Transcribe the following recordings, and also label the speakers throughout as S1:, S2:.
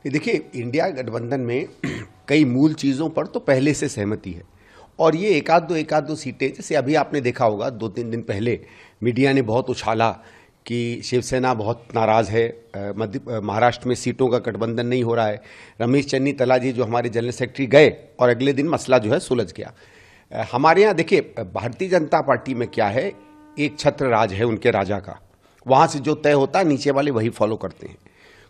S1: देखिए, इंडिया गठबंधन में कई मूल चीज़ों पर तो पहले से सहमति है और ये एक आध दो सीटें, जैसे अभी आपने देखा होगा 2-3 दिन पहले मीडिया ने बहुत उछाला कि शिवसेना बहुत नाराज़ है, महाराष्ट्र में सीटों का गठबंधन नहीं हो रहा है। रमेश चन्नीतला जी जो हमारे जनरल सेक्रेटरी गए और अगले दिन मसला जो है सुलझ गया। हमारे यहाँ देखिए, भारतीय जनता पार्टी में क्या है, एक छत्र राज है उनके राजा का, वहाँ से जो तय होता है नीचे वाले वही फॉलो करते हैं।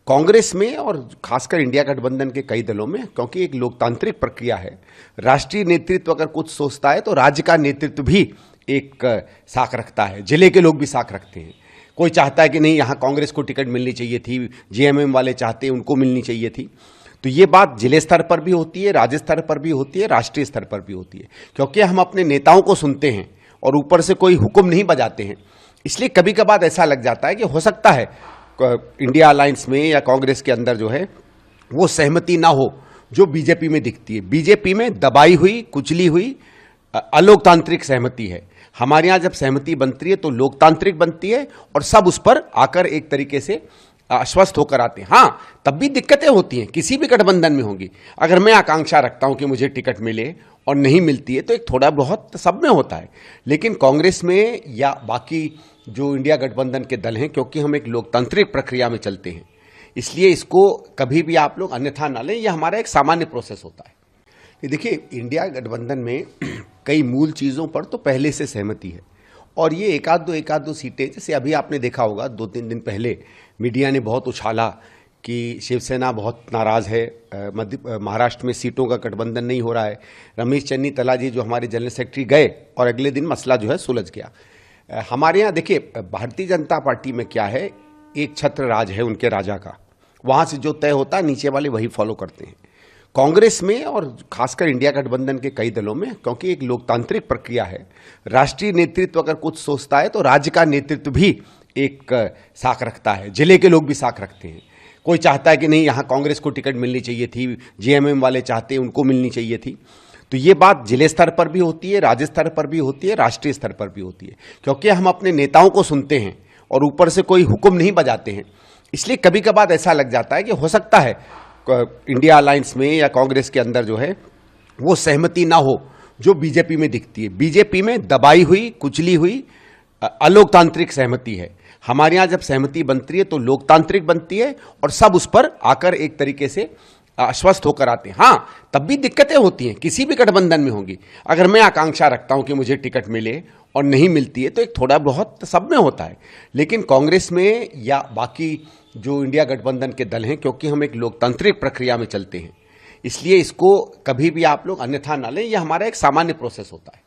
S1: कांग्रेस में और खासकर इंडिया गठबंधन के कई दलों में, क्योंकि एक लोकतांत्रिक प्रक्रिया है, राष्ट्रीय नेतृत्व अगर कुछ सोचता है तो राज्य का नेतृत्व भी एक साख रखता है, जिले के लोग भी साख रखते हैं। कोई चाहता है कि नहीं, यहाँ कांग्रेस को टिकट मिलनी चाहिए थी, जेएमएम वाले चाहते हैं उनको मिलनी चाहिए थी। तो ये बात जिले स्तर पर भी होती है, राज्य स्तर पर भी होती है, राष्ट्रीय स्तर पर भी होती है, क्योंकि हम अपने नेताओं को सुनते हैं और ऊपर से कोई हुक्म नहीं बजाते हैं। इसलिए कभी कभार ऐसा लग जाता है कि हो सकता है इंडिया अलायंस में या कांग्रेस के अंदर जो है वो सहमति ना हो जो बीजेपी में दिखती है। बीजेपी में दबाई हुई, कुचली हुई अलोकतांत्रिक सहमति है। हमारे यहाँ जब सहमति बनती है तो लोकतांत्रिक बनती है और सब उस पर आकर एक तरीके से आश्वस्त होकर आते हैं। हाँ, तब भी दिक्कतें होती हैं, किसी भी गठबंधन में होंगी। अगर मैं आकांक्षा रखता हूं कि मुझे टिकट मिले और नहीं मिलती है तो एक थोड़ा बहुत सब में होता है, लेकिन कांग्रेस में या बाकी जो इंडिया गठबंधन के दल हैं, क्योंकि हम एक लोकतांत्रिक प्रक्रिया में चलते हैं, इसलिए इसको कभी भी आप लोग अन्यथा ना लें। यह हमारा एक सामान्य प्रोसेस होता है। देखिए, इंडिया गठबंधन में कई मूल चीज़ों पर तो पहले से सहमति है और ये एक आध दो सीटें, जैसे अभी आपने देखा होगा 2-3 दिन पहले मीडिया ने बहुत उछाला कि शिवसेना बहुत नाराज़ है, महाराष्ट्र में सीटों का गठबंधन नहीं हो रहा है। रमेश चन्नीतला जी जो हमारे जनरल सेक्रेटरी गए और अगले दिन मसला जो है सुलझ गया। हमारे यहाँ देखिए, भारतीय जनता पार्टी में क्या है, एक छत्र राज है उनके राजा का, वहाँ से जो तय होता है नीचे वाले वही फॉलो करते हैं। कांग्रेस में और खासकर इंडिया गठबंधन के कई दलों में, क्योंकि एक लोकतांत्रिक प्रक्रिया है, राष्ट्रीय नेतृत्व अगर कुछ सोचता है तो राज्य का नेतृत्व भी एक साख रखता है, जिले के लोग भी साख रखते हैं। कोई चाहता है कि नहीं, यहाँ कांग्रेस को टिकट मिलनी चाहिए थी, जेएमएम वाले चाहते हैं उनको मिलनी चाहिए थी। तो ये बात जिले स्तर पर भी होती है, राज्य स्तर पर भी होती है, राष्ट्रीय स्तर पर भी होती है, क्योंकि हम अपने नेताओं को सुनते हैं और ऊपर से कोई हुक्म नहीं बजाते हैं। इसलिए कभी कभार ऐसा लग जाता है कि हो सकता है इंडिया अलायंस में या कांग्रेस के अंदर जो है वो सहमति ना हो जो बीजेपी में दिखती है। बीजेपी में दबाई हुई, कुचली हुई अलोकतांत्रिक सहमति है। हमारे यहाँ जब सहमति बनती है तो लोकतांत्रिक बनती है और सब उस पर आकर एक तरीके से आश्वस्त होकर आते हैं। हाँ, तब भी दिक्कतें होती हैं, किसी भी गठबंधन में होंगी। अगर मैं आकांक्षा रखता हूं कि मुझे टिकट मिले और नहीं मिलती है तो एक थोड़ा बहुत सब में होता है, लेकिन कांग्रेस में या बाकी जो इंडिया गठबंधन के दल हैं, क्योंकि हम एक लोकतांत्रिक प्रक्रिया में चलते हैं, इसलिए इसको कभी भी आप लोग अन्यथा ना लें। यह हमारा एक सामान्य प्रोसेस होता है।